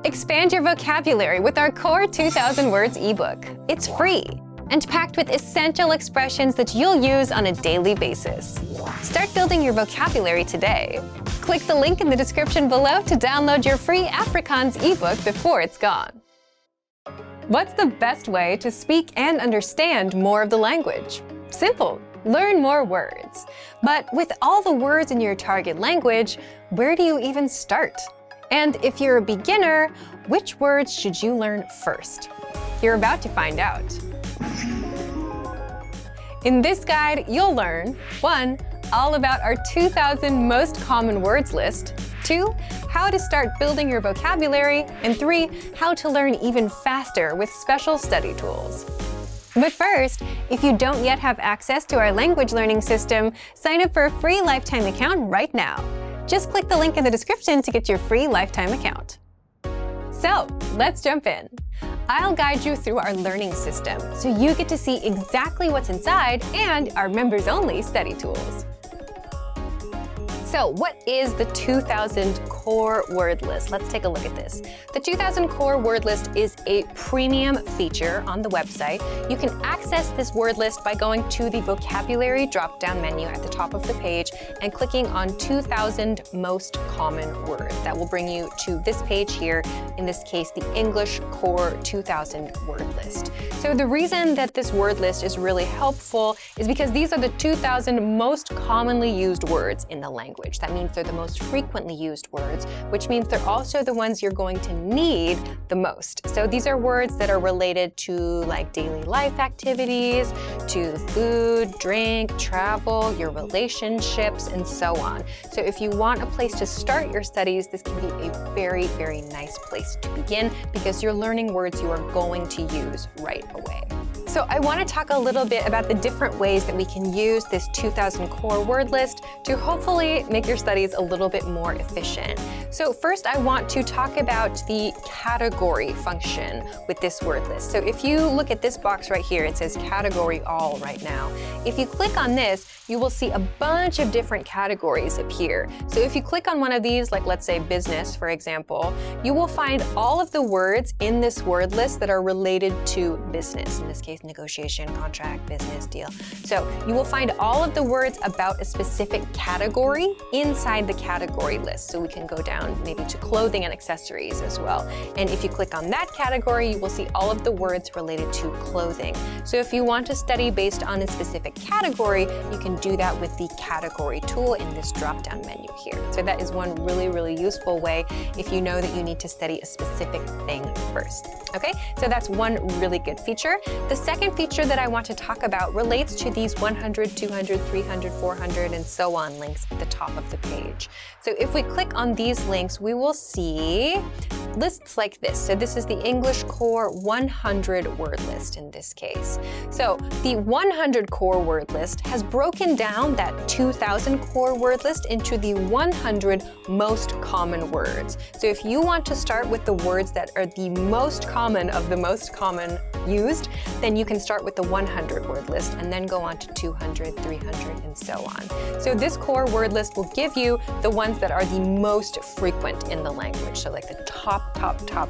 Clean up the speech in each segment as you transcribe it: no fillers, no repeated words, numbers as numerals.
Expand your vocabulary with our Core 2000 Words ebook. It's free and packed with essential expressions that you'll use on a daily basis. Start building your vocabulary today. Click the link in the description below to download your free Afrikaans ebook before it's gone. What's the best way to speak and understand more of the language? Simple. Learn more words. But with all the words in your target language, where do you even start? And if you're a beginner, which words should you learn first? You're about to find out. In this guide, you'll learn 1. All about our 2,000 most common words list, 2. How to start building your vocabulary, and 3. How to learn even faster with special study tools. But first, if you don't yet have access to our language learning system, sign up for a free lifetime account right now. Just click the link in the description to get your free lifetime account. So, let's jump in. I'll guide you through our learning system so you get to see exactly what's inside and our members-only study tools. So what is the 2000 core word list? Let's take a look at this. The 2000 core word list is a premium feature on the website. You can access this word list by going to the vocabulary drop-down menu at the top of the page and clicking on 2000 most common words. That will bring you to this page here, in this case, the English Core 2000 word list. So the reason that this word list is really helpful is because these are the 2000 most commonly used words in the language. That means they're the most frequently used words, which means they're also the ones you're going to need the most. So these are words that are related to like daily life activities, to food, drink, travel, your relationships, and so on. So if you want a place to start your studies, this can be a very, very nice place to begin because you're learning words you are going to use right away. So I want to talk a little bit about the different ways that we can use this 2000 core word list to hopefully make your studies a little bit more efficient. So first I want to talk about the category function with this word list. So if you look at this box right here, it says category all right now. If you click on this, you will see a bunch of different categories appear. So if you click on one of these, like let's say business, for example, you will find all of the words in this word list that are related to business. In this case, negotiation, contract, business, deal. So you will find all of the words about a specific category inside the category list. So we can go down maybe to clothing and accessories as well. And if you click on that category, you will see all of the words related to clothing. So if you want to study based on a specific category, you can do that with the category tool in this drop-down menu here. So that is one really, really useful way if you know that you need to study a specific thing first. Okay, so that's one really good feature. The second feature that I want to talk about relates to these 100, 200, 300, 400, and so on links at the top of the page. So if we click on these links, we will see lists like this. So this is the English Core 100 word list in this case. So the 100 core word list has broken down that 2000 core word list into the 100 most common words. So if you want to start with the words that are the most common of the most common used, then you can start with the 100 word list and then go on to 200, 300, and so on. So this core word list will give you the ones that are the most frequent in the language. So like the top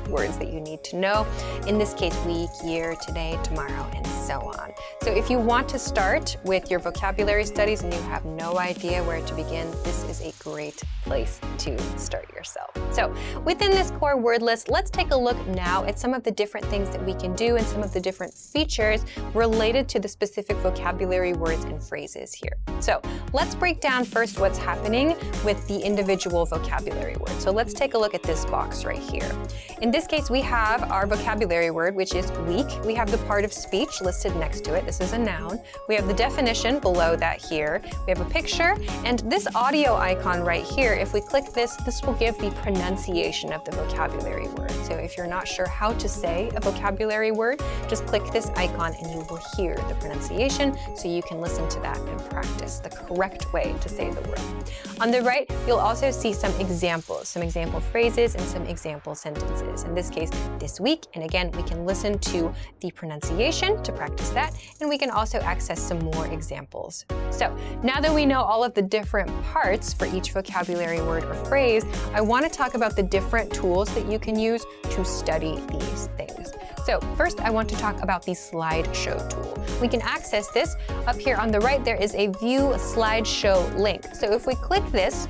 words that you need to know. In this case, week, year, today, tomorrow, and so on. So if you want to start with your vocabulary studies and you have no idea where to begin, this is a great place to start yourself. So within this core word list, let's take a look now at some of the different things that we can do and some of the different features related to the specific vocabulary words and phrases here. So let's break down first what's happening with the individual vocabulary words. So let's take a look at this box right here. In this case, we have our vocabulary word, which is week. We have the part of speech listed next to it. This is a noun. We have the definition below that here. We have a picture, and this audio icon right here, if we click this, this will give the pronunciation of the vocabulary word. So if you're not sure how to say a vocabulary word, just click this icon and you will hear the pronunciation so you can listen to that and practice the correct way to say the word. On the right, you'll also see some examples, some example phrases and some example sentences. In this case, this week. And again, we can listen to the pronunciation to practice that, and we can also access some more examples. So now that we know all of the different parts for each vocabulary word or phrase, I want to talk about the different tools that you can use to study these things. So first, I want to talk about the slideshow tool. We can access this. Up here on the right, there is a View Slideshow link. So if we click this,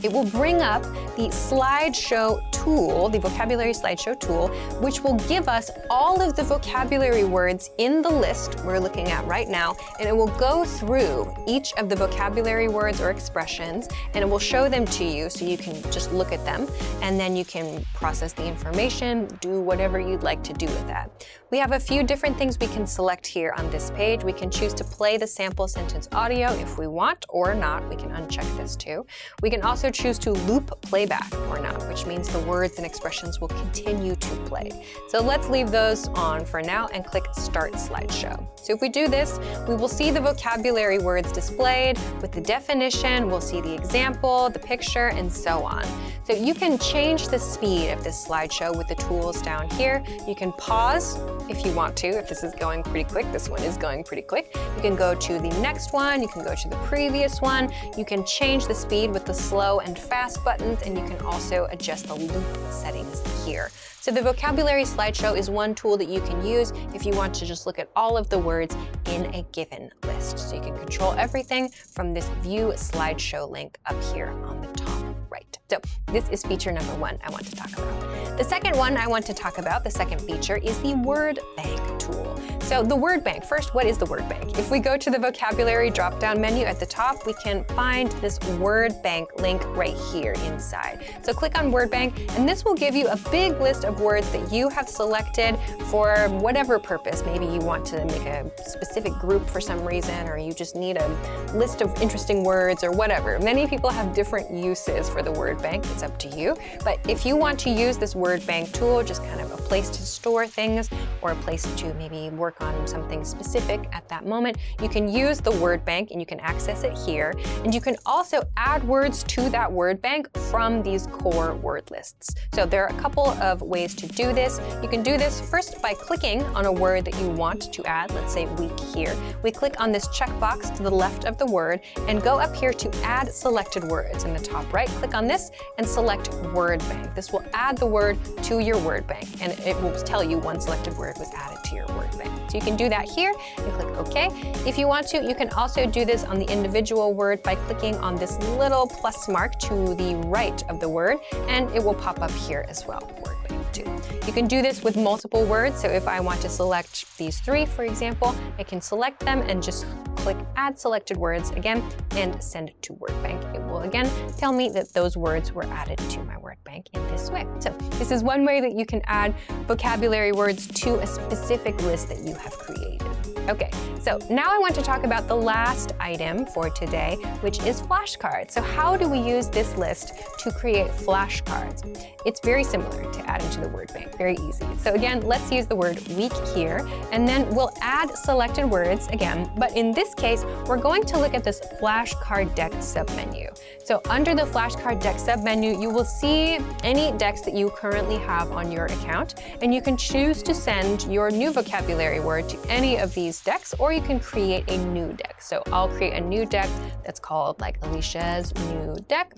it will bring up the slideshow tool, the vocabulary slideshow tool, which will give us all of the vocabulary words in the list we're looking at right now, and it will go through each of the vocabulary words or expressions, and it will show them to you so you can just look at them, and then you can process the information, do whatever you'd like to do with that. We have a few different things we can select here on this page. We can choose to play the sample sentence audio if we want or not. We can uncheck this too. We can also choose to loop playback or not, which means the words and expressions will continue to play. So let's leave those on for now and click Start Slideshow. So if we do this, we will see the vocabulary words displayed with the definition, we'll see the example, the picture, and so on. So you can change the speed of this slideshow with the tools down here. You can pause if you want to, if this is going pretty quick. This one is going pretty quick. You can go to the next one, you can go to the previous one. You can change the speed with the slow and fast buttons, and you can also adjust the loop settings here. So the vocabulary slideshow is one tool that you can use if you want to just look at all of the words in a given list. So you can control everything from this View Slideshow link up here on the top right. So this is feature number one I want to talk about. The second one I want to talk about, the second feature, is the word bank tool. So the word bank, first, what is the word bank? If we go to the vocabulary drop-down menu at the top, we can find this word bank link right here inside. So click on word bank, and this will give you a big list of words that you have selected for whatever purpose. Maybe you want to make a specific group for some reason, or you just need a list of interesting words or whatever. Many people have different uses for the word bank. It's up to you. But if you want to use this word bank tool, just kind of a place to store things or a place to maybe work on something specific at that moment, you can use the word bank and you can access it here. And you can also add words to that word bank from these core word lists. So there are a couple of ways to do this. You can do this first by clicking on a word that you want to add, let's say week here. We click on this checkbox to the left of the word and go up here to add selected words. In the top right, click on this and select word bank. This will add the word to your word bank, and it will tell you one selected word was added to your word bank. So you can do that here and click OK. If you want to, you can also do this on the individual word by clicking on this little plus mark to the right of the word, and it will pop up here as well, word bank too. You can do this with multiple words. So if I want to select these three, for example, I can select them and just click Add Selected Words again and send it to word bank. It will again tell me that those words were added to my word bank in this way. So this is one way that you can add vocabulary words to a specific list that you have created. Okay, so now I want to talk about the last item for today, which is flashcards. So how do we use this list to create flashcards? It's very similar to adding to the word bank, very easy. So again, let's use the word week here, and then we'll add selected words again, but in this case, we're going to look at this flashcard deck submenu. So under the flashcard deck submenu, you will see any decks that you currently have on your account, and you can choose to send your new vocabulary word to any of these decks, or you can create a new deck. So I'll create a new deck that's called like Alicia's new deck.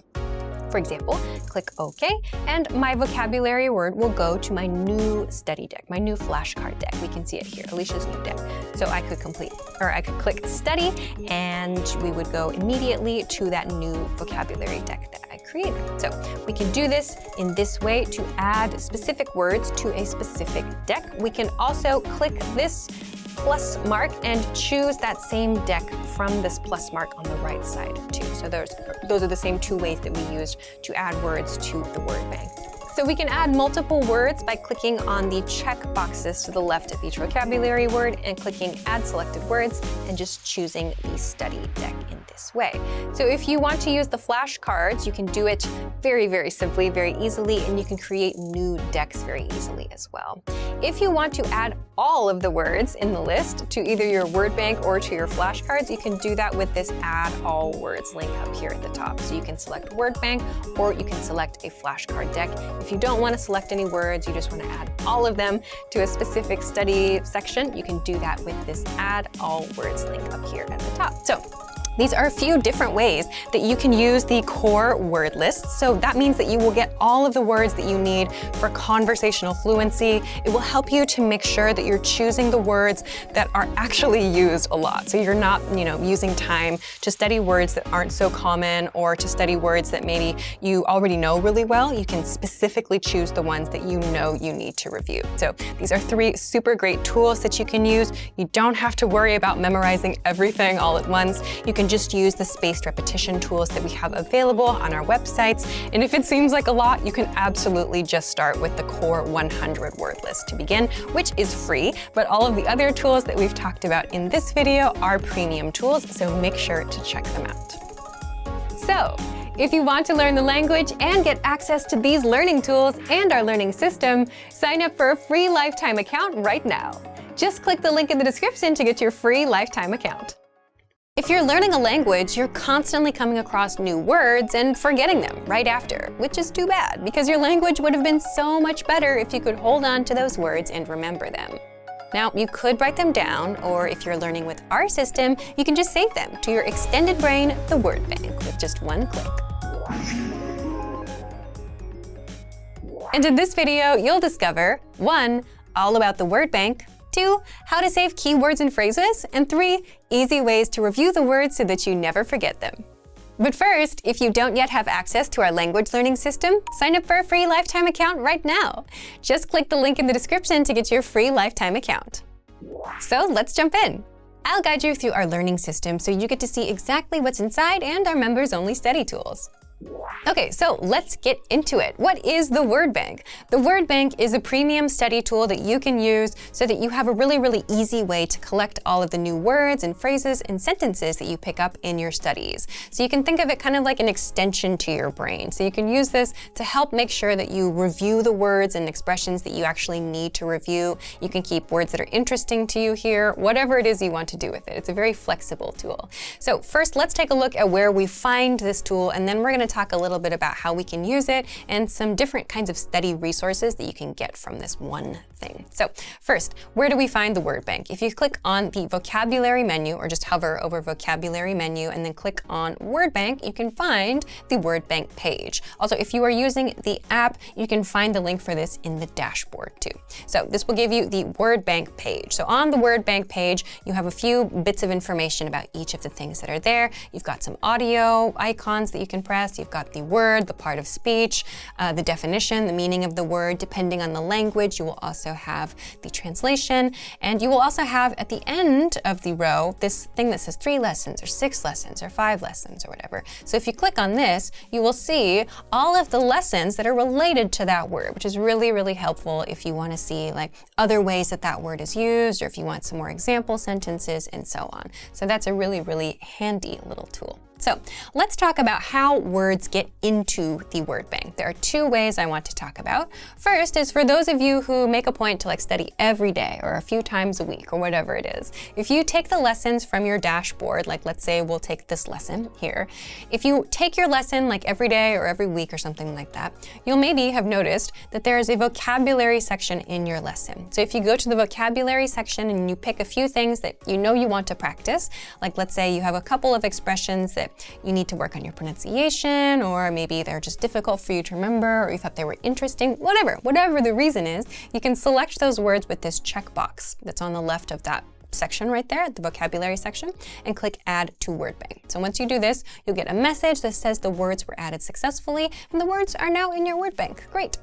For example, click OK, and my vocabulary word will go to my new study deck, my new flashcard deck. We can see it here, Alicia's new deck. So I could click study, and we would go immediately to that new vocabulary deck that I created. So we can do this in this way to add specific words to a specific deck. We can also click this plus mark and choose that same deck from this plus mark on the right side too. So those are the same two ways that we used to add words to the word bank. So we can add multiple words by clicking on the check boxes to the left of each vocabulary word and clicking Add Selected Words and just choosing the study deck in this way. So if you want to use the flashcards, you can do it very, very simply, very easily, and you can create new decks very easily as well. If you want to add all of the words in the list to either your word bank or to your flashcards, you can do that with this Add All Words link up here at the top. So you can select word bank or you can select a flashcard deck. If you don't want to select any words, you just want to add all of them to a specific study section, you can do that with this Add All Words link up here at the top. So these are a few different ways that you can use the core word list. So that means that you will get all of the words that you need for conversational fluency. It will help you to make sure that you're choosing the words that are actually used a lot. So you're not, using time to study words that aren't so common or to study words that maybe you already know really well. You can specifically choose the ones that you know you need to review. So these are 3 super great tools that you can use. You don't have to worry about memorizing everything all at once. You can just use the spaced repetition tools that we have available on our websites. And if it seems like a lot, you can absolutely just start with the core 100 word list to begin, which is free. But all of the other tools that we've talked about in this video are premium tools, so make sure to check them out. So, if you want to learn the language and get access to these learning tools and our learning system, sign up for a free lifetime account right now. Just click the link in the description to get your free lifetime account. If you're learning a language, you're constantly coming across new words and forgetting them right after, which is too bad because your language would have been so much better if you could hold on to those words and remember them. Now, you could write them down, or if you're learning with our system, you can just save them to your extended brain, the word bank, with just one click. And in this video, you'll discover 1. All about the word bank, 2. How to save keywords and phrases, and 3. Easy ways to review the words so that you never forget them. But first, if you don't yet have access to our language learning system, sign up for a free lifetime account right now. Just click the link in the description to get your free lifetime account. So let's jump in. I'll guide you through our learning system so you get to see exactly what's inside and our members-only study tools. Okay, so let's get into it. What is the word bank? The word bank is a premium study tool that you can use so that you have a really, really easy way to collect all of the new words and phrases and sentences that you pick up in your studies. So you can think of it kind of like an extension to your brain. So you can use this to help make sure that you review the words and expressions that you actually need to review. You can keep words that are interesting to you here, whatever it is you want to do with it. It's a very flexible tool. So first, let's take a look at where we find this tool, and then we're going to talk a little bit about how we can use it and some different kinds of study resources that you can get from this one thing. So first, where do we find the word bank? If you click on the vocabulary menu or just hover over vocabulary menu and then click on word bank, you can find the word bank page. Also, if you are using the app, you can find the link for this in the dashboard too. So this will give you the word bank page. So on the word bank page, you have a few bits of information about each of the things that are there. You've got some audio icons that you can press. You've got the word, the part of speech, the definition, the meaning of the word. Depending on the language, you will also have the translation, and you will also have at the end of the row this thing that says 3 lessons or 6 lessons or 5 lessons or whatever. So if you click on this, you will see all of the lessons that are related to that word, which is really, really helpful if you want to see like other ways that that word is used, or if you want some more example sentences and so on. So that's a really, really handy little tool. So let's talk about how words get into the word bank. There are 2 ways I want to talk about. First is for those of you who make a point to like study every day or a few times a week or whatever it is. If you take the lessons from your dashboard, like let's say we'll take this lesson here. If you take your lesson like every day or every week or something like that, you'll maybe have noticed that there is a vocabulary section in your lesson. So if you go to the vocabulary section and you pick a few things that you know you want to practice, like let's say you have a couple of expressions that you need to work on your pronunciation, or maybe they're just difficult for you to remember, or you thought they were interesting, whatever the reason is, you can select those words with this checkbox that's on the left of that section right there, the vocabulary section, and click Add to Word Bank. So once you do this, you'll get a message that says the words were added successfully, and the words are now in your word bank. Great.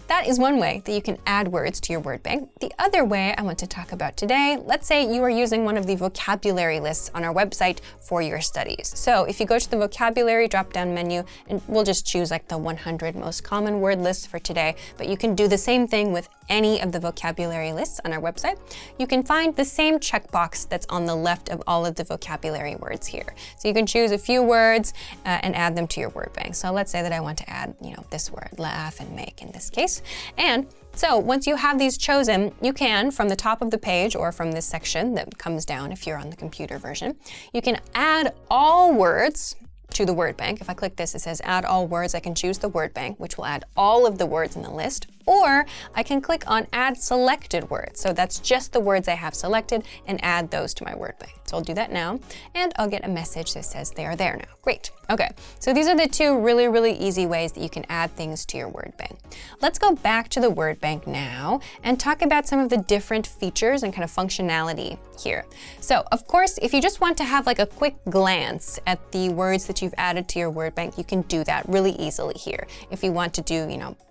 That is one way that you can add words to your word bank. The other way I want to talk about today, let's say you are using one of the vocabulary lists on our website for your studies. So if you go to the vocabulary drop-down menu, and we'll just choose like the 100 most common word lists for today, but you can do the same thing with any of the vocabulary lists on our website. You can find the same checkbox that's on the left of all of the vocabulary words here. So you can choose a few words and add them to your word bank. So let's say that I want to add, this word, laugh and make in this case. And so once you have these chosen, you can, from the top of the page or from this section that comes down if you're on the computer version, you can add all words to the word bank. If I click this, it says add all words. I can choose the word bank, which will add all of the words in the list, or I can click on add selected words. So that's just the words I have selected and add those to my word bank. So I'll do that now, and I'll get a message that says they are there now. Great. Okay, so these are the two really, really easy ways that you can add things to your word bank. Let's go back to the word bank now and talk about some of the different features and kind of functionality here. So of course, if you just want to have like a quick glance at the words that you've added to your word bank, you can do that really easily here. If you want to do,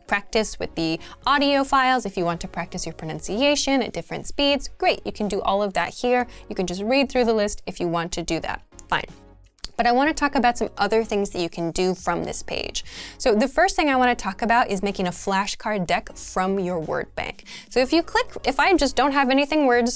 practice with the audio files, if you want to practice your pronunciation at different speeds, great, you can do all of that here. You can just read through the list if you want to do that, fine. But I want to talk about some other things that you can do from this page. So the first thing I want to talk about is making a flashcard deck from your word bank. So if I just don't have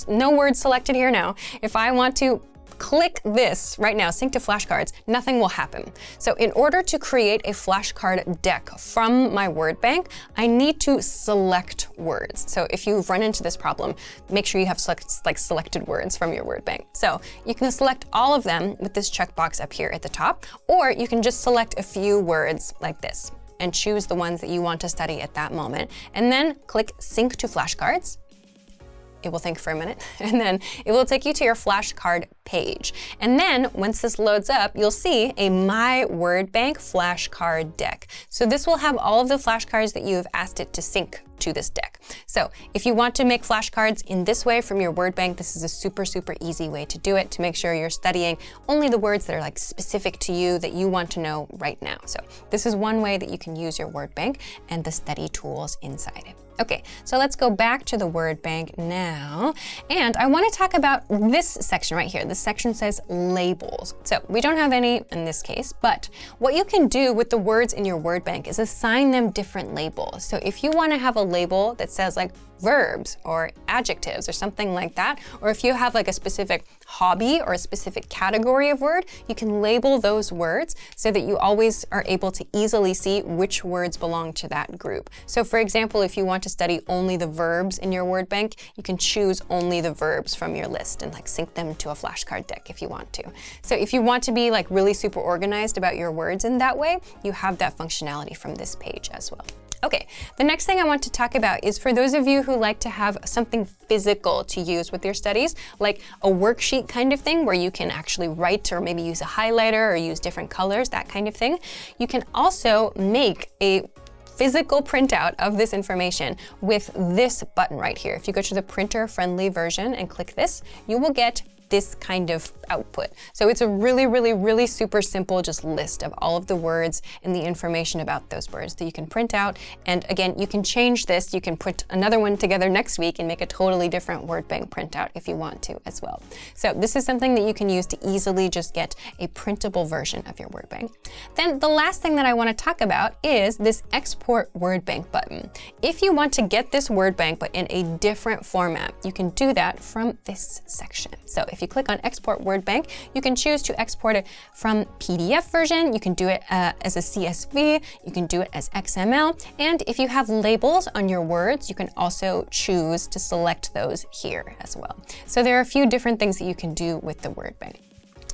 no words selected here now, if I want to click this right now, sync to flashcards, nothing will happen. So in order to create a flashcard deck from my word bank, I need to select words. So if you've run into this problem, make sure you have selected words from your word bank. So you can select all of them with this checkbox up here at the top, or you can just select a few words like this and choose the ones that you want to study at that moment, and then click sync to flashcards. It will think for a minute, and then it will take you to your flashcard page. And then once this loads up, you'll see a My Word Bank flashcard deck. So this will have all of the flashcards that you have asked it to sync to this deck. So if you want to make flashcards in this way from your word bank, this is a super, super easy way to do it to make sure you're studying only the words that are like specific to you that you want to know right now. So this is one way that you can use your word bank and the study tools inside it. Okay, so let's go back to the word bank now. And I want to talk about this section right here. This section says labels. So we don't have any in this case, but what you can do with the words in your word bank is assign them different labels. So if you want to have a label that says like verbs or adjectives or something like that, or if you have like a specific hobby or a specific category of word, you can label those words so that you always are able to easily see which words belong to that group. So for example, if you want to study only the verbs in your word bank, you can choose only the verbs from your list and like sync them to a flashcard deck if you want to. So if you want to be like really super organized about your words in that way, you have that functionality from this page as well. Okay, the next thing I want to talk about is for those of you who like to have something physical to use with your studies, like a worksheet kind of thing where you can actually write or maybe use a highlighter or use different colors, that kind of thing. You can also make a physical printout of this information with this button right here. If you go to the printer-friendly version and click this, you will get this kind of output. So it's a really, really, really super simple just list of all of the words and the information about those words that you can print out. And again, you can change this. You can put another one together next week and make a totally different word bank printout if you want to as well. So this is something that you can use to easily just get a printable version of your word bank. Then the last thing that I want to talk about is this export word bank button. If you want to get this word bank but in a different format, you can do that from this section. So if you click on Export Word Bank, you can choose to export it from PDF version. You can do it as a CSV. You can do it as XML. And if you have labels on your words, you can also choose to select those here as well. So there are a few different things that you can do with the word bank.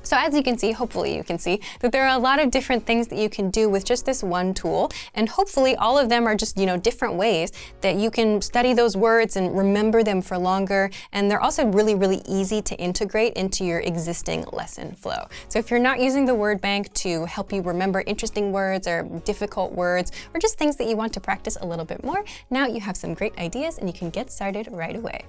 So as you can see, hopefully you can see that there are a lot of different things that you can do with just this one tool. And hopefully all of them are just, different ways that you can study those words and remember them for longer. And they're also really, really easy to integrate into your existing lesson flow. So if you're not using the word bank to help you remember interesting words or difficult words, or just things that you want to practice a little bit more, now you have some great ideas and you can get started right away.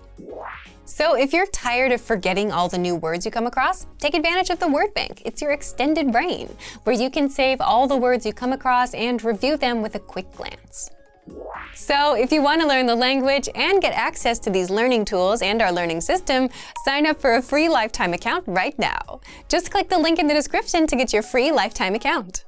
So if you're tired of forgetting all the new words you come across, take advantage of the word bank. It's your extended brain, where you can save all the words you come across and review them with a quick glance. So if you want to learn the language and get access to these learning tools and our learning system, sign up for a free lifetime account right now. Just click the link in the description to get your free lifetime account.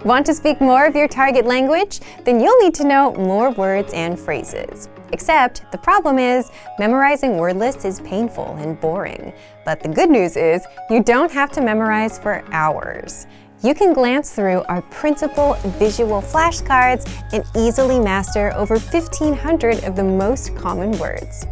Want to speak more of your target language? Then you'll need to know more words and phrases. Except the problem is memorizing word lists is painful and boring. But the good news is you don't have to memorize for hours. You can glance through our printable visual flashcards and easily master over 1,500 of the most common words.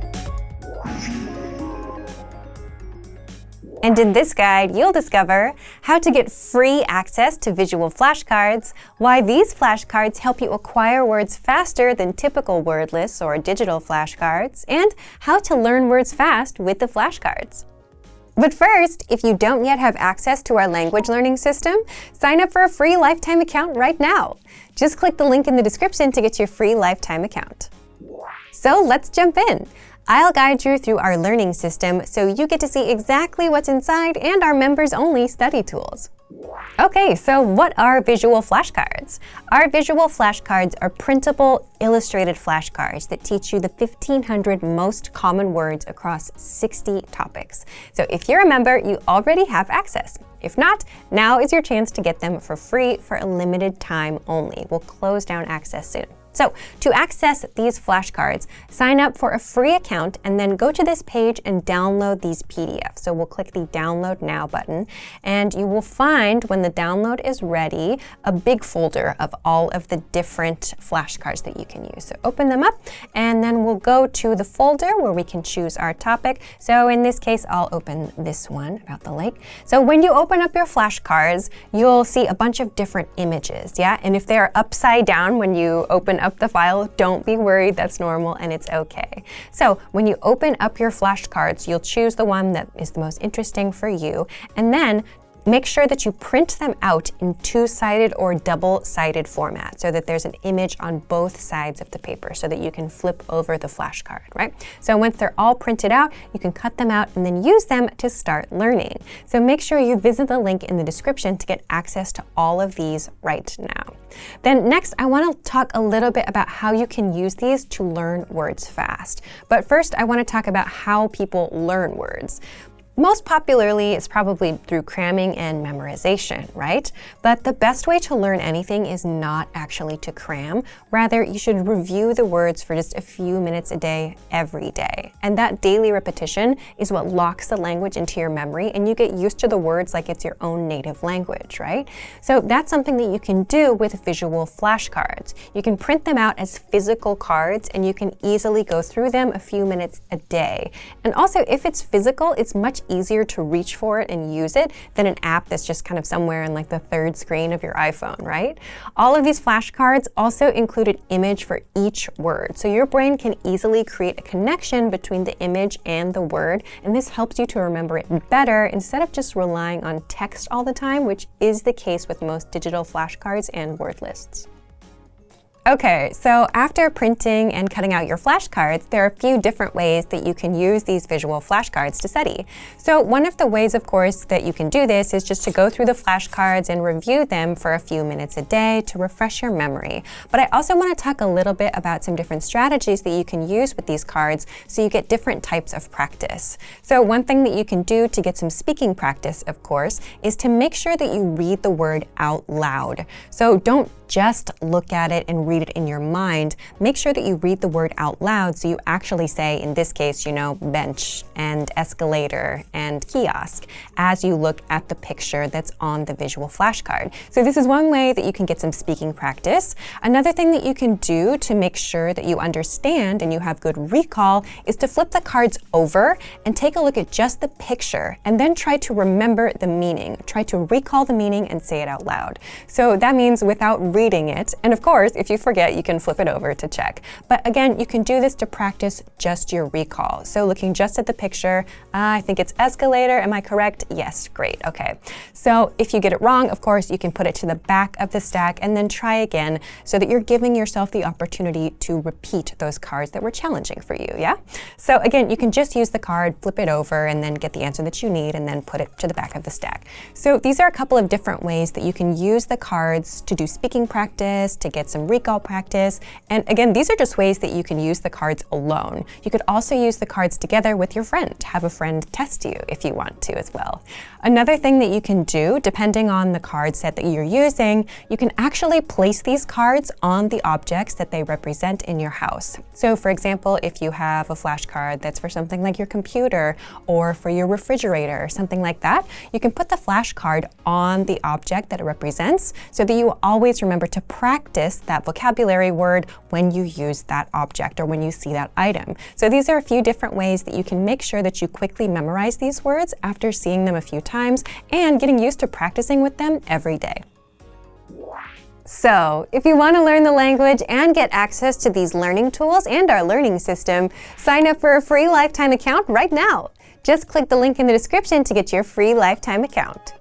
And in this guide, you'll discover how to get free access to visual flashcards, why these flashcards help you acquire words faster than typical word lists or digital flashcards, and how to learn words fast with the flashcards. But first, if you don't yet have access to our language learning system, sign up for a free lifetime account right now. Just click the link in the description to get your free lifetime account. So let's jump in. I'll guide you through our learning system so you get to see exactly what's inside and our members-only study tools. Okay, so what are visual flashcards? Our visual flashcards are printable, illustrated flashcards that teach you the 1,500 most common words across 60 topics. So if you're a member, you already have access. If not, now is your chance to get them for free for a limited time only. We'll close down access soon. So to access these flashcards, sign up for a free account and then go to this page and download these PDFs. So we'll click the Download Now button, and you will find when the download is ready, a big folder of all of the different flashcards that you can use. So open them up, and then we'll go to the folder where we can choose our topic. So in this case, I'll open this one about the lake. So when you open up your flashcards, you'll see a bunch of different images, yeah? And if they're upside down when you open up the file, don't be worried, that's normal and it's okay. So when you open up your flashcards, you'll choose the one that is the most interesting for you, and then make sure that you print them out in two-sided or double-sided format so that there's an image on both sides of the paper so that you can flip over the flashcard, right? So once they're all printed out, you can cut them out and then use them to start learning. So make sure you visit the link in the description to get access to all of these right now. Then next, I want to talk a little bit about how you can use these to learn words fast. But first, I want to talk about how people learn words. Most popularly, it's probably through cramming and memorization, right? But the best way to learn anything is not actually to cram. Rather, you should review the words for just a few minutes a day, every day. And that daily repetition is what locks the language into your memory, and you get used to the words like it's your own native language, right? So that's something that you can do with visual flashcards. You can print them out as physical cards, and you can easily go through them a few minutes a day. And also, if it's physical, it's much easier to reach for it and use it than an app that's just kind of somewhere in like the third screen of your iPhone, right? All of these flashcards also include an image for each word. So your brain can easily create a connection between the image and the word, and this helps you to remember it better instead of just relying on text all the time, which is the case with most digital flashcards and word lists. Okay, so after printing and cutting out your flashcards, there are a few different ways that you can use these visual flashcards to study. So one of the ways, of course, that you can do this is just to go through the flashcards and review them for a few minutes a day to refresh your memory. But I also want to talk a little bit about some different strategies that you can use with these cards so you get different types of practice. So one thing that you can do to get some speaking practice, of course, is to make sure that you read the word out loud. So don't just look at it and read it in your mind. Make sure that you read the word out loud so you actually say, in this case, bench and escalator and kiosk as you look at the picture that's on the visual flashcard. So this is one way that you can get some speaking practice. Another thing that you can do to make sure that you understand and you have good recall is to flip the cards over and take a look at just the picture and then try to remember the meaning. Try to recall the meaning and say it out loud. So that means without reading it. And of course, if you forget, you can flip it over to check. But again, you can do this to practice just your recall. So looking just at the picture, I think it's escalator. Am I correct? Yes, great. Okay. So if you get it wrong, of course, you can put it to the back of the stack and then try again so that you're giving yourself the opportunity to repeat those cards that were challenging for you, yeah? So again, you can just use the card, flip it over, and then get the answer that you need and then put it to the back of the stack. So these are a couple of different ways that you can use the cards to do speaking practice, to get some recall practice. And again, these are just ways that you can use the cards alone. You could also use the cards together with your friend, have a friend test you if you want to as well. Another thing that you can do, depending on the card set that you're using, you can actually place these cards on the objects that they represent in your house. So for example, if you have a flashcard that's for something like your computer or for your refrigerator or something like that, you can put the flashcard on the object that it represents so that you always remember to practice that vocabulary word when you use that object or when you see that item. So these are a few different ways that you can make sure that you quickly memorize these words after seeing them a few times and getting used to practicing with them every day. So, if you want to learn the language and get access to these learning tools and our learning system, sign up for a free lifetime account right now. Just click the link in the description to get your free lifetime account.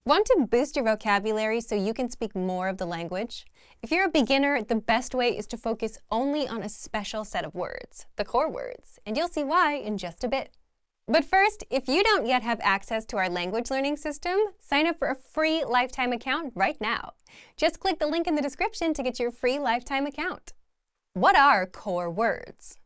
Want to boost your vocabulary so you can speak more of the language? If you're a beginner, the best way is to focus only on a special set of words, the core words, and you'll see why in just a bit. But first, if you don't yet have access to our language learning system, sign up for a free lifetime account right now. Just click the link in the description to get your free lifetime account. What are core words?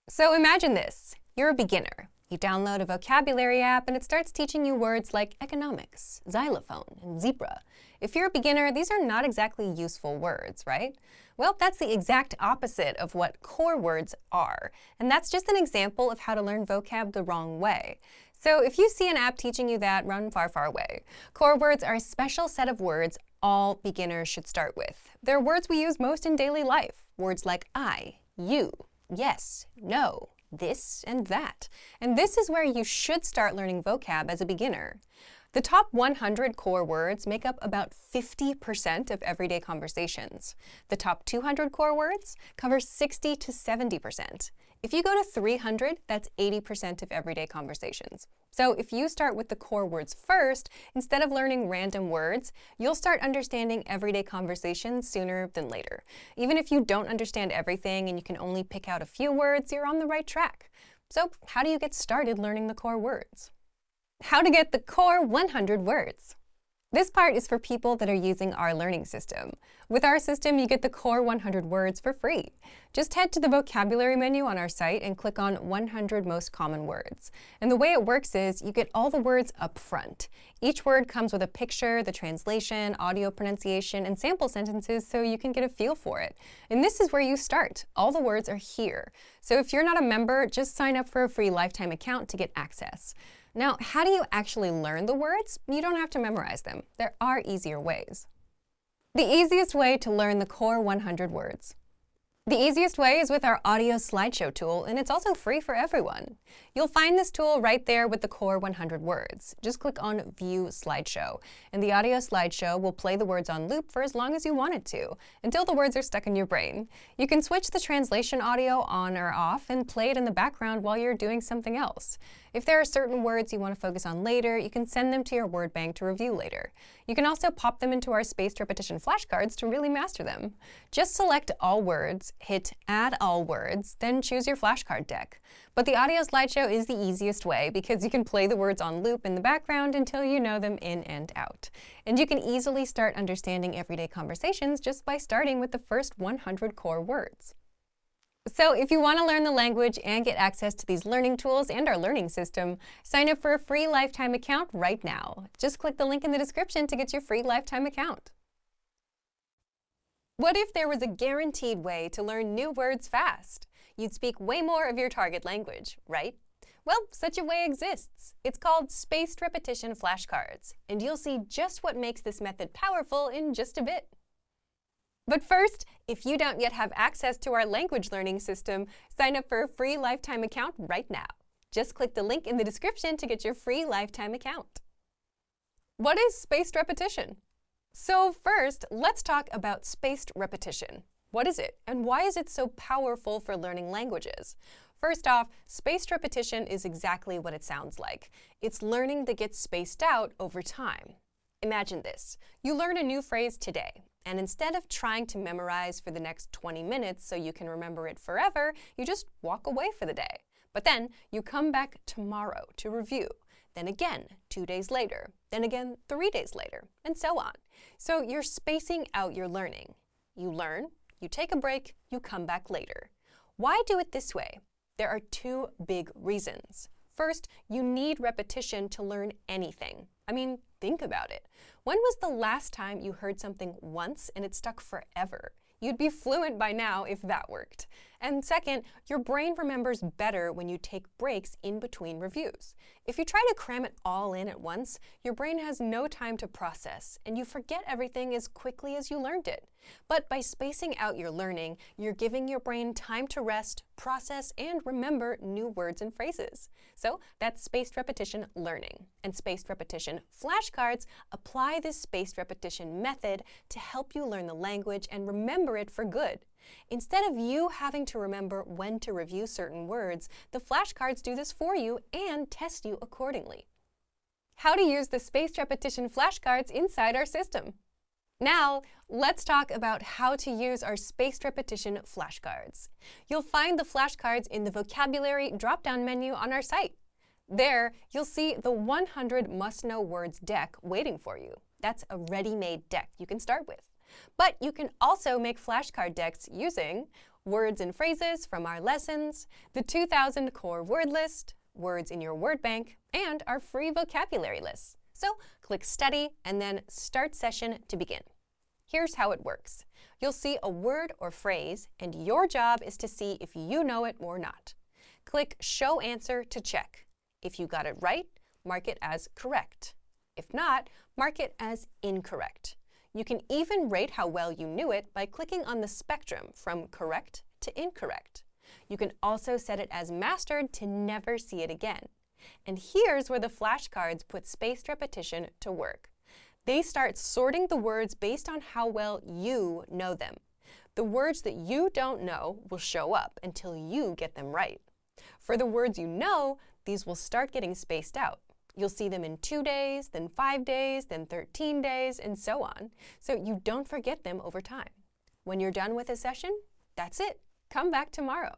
So imagine this. You're a beginner. You download a vocabulary app and it starts teaching you words like economics, xylophone, and zebra. If you're a beginner, these are not exactly useful words, right? Well, that's the exact opposite of what core words are. And that's just an example of how to learn vocab the wrong way. So if you see an app teaching you that, run far, far away. Core words are a special set of words all beginners should start with. They're words we use most in daily life. Words like I, you, yes, no, this, and that. And this is where you should start learning vocab as a beginner. The top 100 core words make up about 50% of everyday conversations. The top 200 core words cover 60 to 70%. If you go to 300, that's 80% of everyday conversations. So if you start with the core words first, instead of learning random words, you'll start understanding everyday conversations sooner than later. Even if you don't understand everything and you can only pick out a few words, you're on the right track. So how do you get started learning the core words? How to get the core 100 words. This part is for people that are using our learning system. With our system, you get the core 100 words for free. Just head to the vocabulary menu on our site and click on 100 most common words. And the way it works is you get all the words up front. Each word comes with a picture, the translation, audio pronunciation, and sample sentences so you can get a feel for it. And this is where you start. All the words are here. So if you're not a member, just sign up for a free lifetime account to get access. Now, how do you actually learn the words? You don't have to memorize them. There are easier ways. The easiest way to learn the core 100 words. The easiest way is with our audio slideshow tool, and it's also free for everyone. You'll find this tool right there with the core 100 words. Just click on View Slideshow, and the audio slideshow will play the words on loop for as long as you want it to, until the words are stuck in your brain. You can switch the translation audio on or off and play it in the background while you're doing something else. If there are certain words you want to focus on later, you can send them to your word bank to review later. You can also pop them into our spaced repetition flashcards to really master them. Just select all words, hit Add All Words, then choose your flashcard deck. But the audio slideshow is the easiest way because you can play the words on loop in the background until you know them in and out. And you can easily start understanding everyday conversations just by starting with the first 100 core words. So if you want to learn the language and get access to these learning tools and our learning system, sign up for a free lifetime account right now. Just click the link in the description to get your free lifetime account. What if there was a guaranteed way to learn new words fast? You'd speak way more of your target language, right? Well, such a way exists. It's called spaced repetition flashcards, and you'll see just what makes this method powerful in just a bit. But first, if you don't yet have access to our language learning system, sign up for a free lifetime account right now. Just click the link in the description to get your free lifetime account. What is spaced repetition? So first, let's talk about spaced repetition. What is it, and why is it so powerful for learning languages? First off, spaced repetition is exactly what it sounds like. It's learning that gets spaced out over time. Imagine this. You learn a new phrase today, and instead of trying to memorize for the next 20 minutes so you can remember it forever, you just walk away for the day. But then you come back tomorrow to review, then again 2 days later, then again 3 days later, and so on. So you're spacing out your learning. You learn, you take a break, you come back later. Why do it this way? There are two big reasons. First, you need repetition to learn anything. I mean, think about it. When was the last time you heard something once and it stuck forever? You'd be fluent by now if that worked. And second, your brain remembers better when you take breaks in between reviews. If you try to cram it all in at once, your brain has no time to process, and you forget everything as quickly as you learned it. But by spacing out your learning, you're giving your brain time to rest, process, and remember new words and phrases. So that's spaced repetition learning. And spaced repetition flashcards apply this spaced repetition method to help you learn the language and remember it for good. Instead of you having to remember when to review certain words, the flashcards do this for you and test you accordingly. How to use the spaced repetition flashcards inside our system. Now, let's talk about how to use our spaced repetition flashcards. You'll find the flashcards in the vocabulary drop-down menu on our site. There, you'll see the 100 must-know words deck waiting for you. That's a ready-made deck you can start with. But you can also make flashcard decks using words and phrases from our lessons, the 2000 core word list, words in your word bank, and our free vocabulary lists. So click Study and then Start Session to begin. Here's how it works. You'll see a word or phrase, and your job is to see if you know it or not. Click Show Answer to check. If you got it right, mark it as correct. If not, mark it as incorrect. You can even rate how well you knew it by clicking on the spectrum from correct to incorrect. You can also set it as mastered to never see it again. And here's where the flashcards put spaced repetition to work. They start sorting the words based on how well you know them. The words that you don't know will show up until you get them right. For the words you know, these will start getting spaced out. You'll see them in 2 days, then 5 days, then 13 days, and so on, so you don't forget them over time. When you're done with a session, that's it. Come back tomorrow.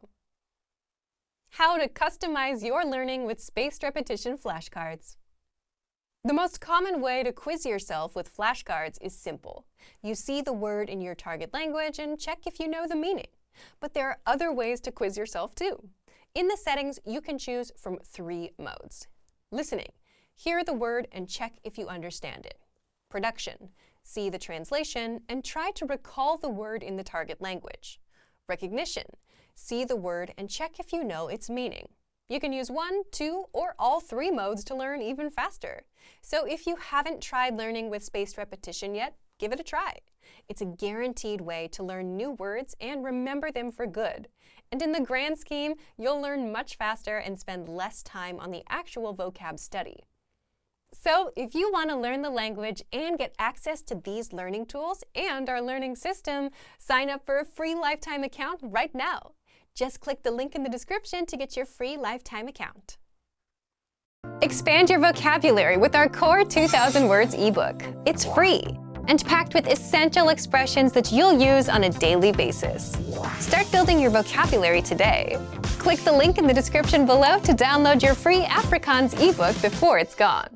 How to customize your learning with spaced repetition flashcards. The most common way to quiz yourself with flashcards is simple. You see the word in your target language and check if you know the meaning. But there are other ways to quiz yourself too. In the settings, you can choose from 3 modes. Listening. Hear the word and check if you understand it. Production. See the translation and try to recall the word in the target language. Recognition. See the word and check if you know its meaning. You can use 1, 2, or all 3 modes to learn even faster. So if you haven't tried learning with spaced repetition yet, give it a try. It's a guaranteed way to learn new words and remember them for good. And in the grand scheme, you'll learn much faster and spend less time on the actual vocab study. So if you want to learn the language and get access to these learning tools and our learning system, sign up for a free lifetime account right now. Just click the link in the description to get your free lifetime account. Expand your vocabulary with our Core 2000 Words ebook. It's free and packed with essential expressions that you'll use on a daily basis. Start building your vocabulary today. Click the link in the description below to download your free Afrikaans ebook before it's gone.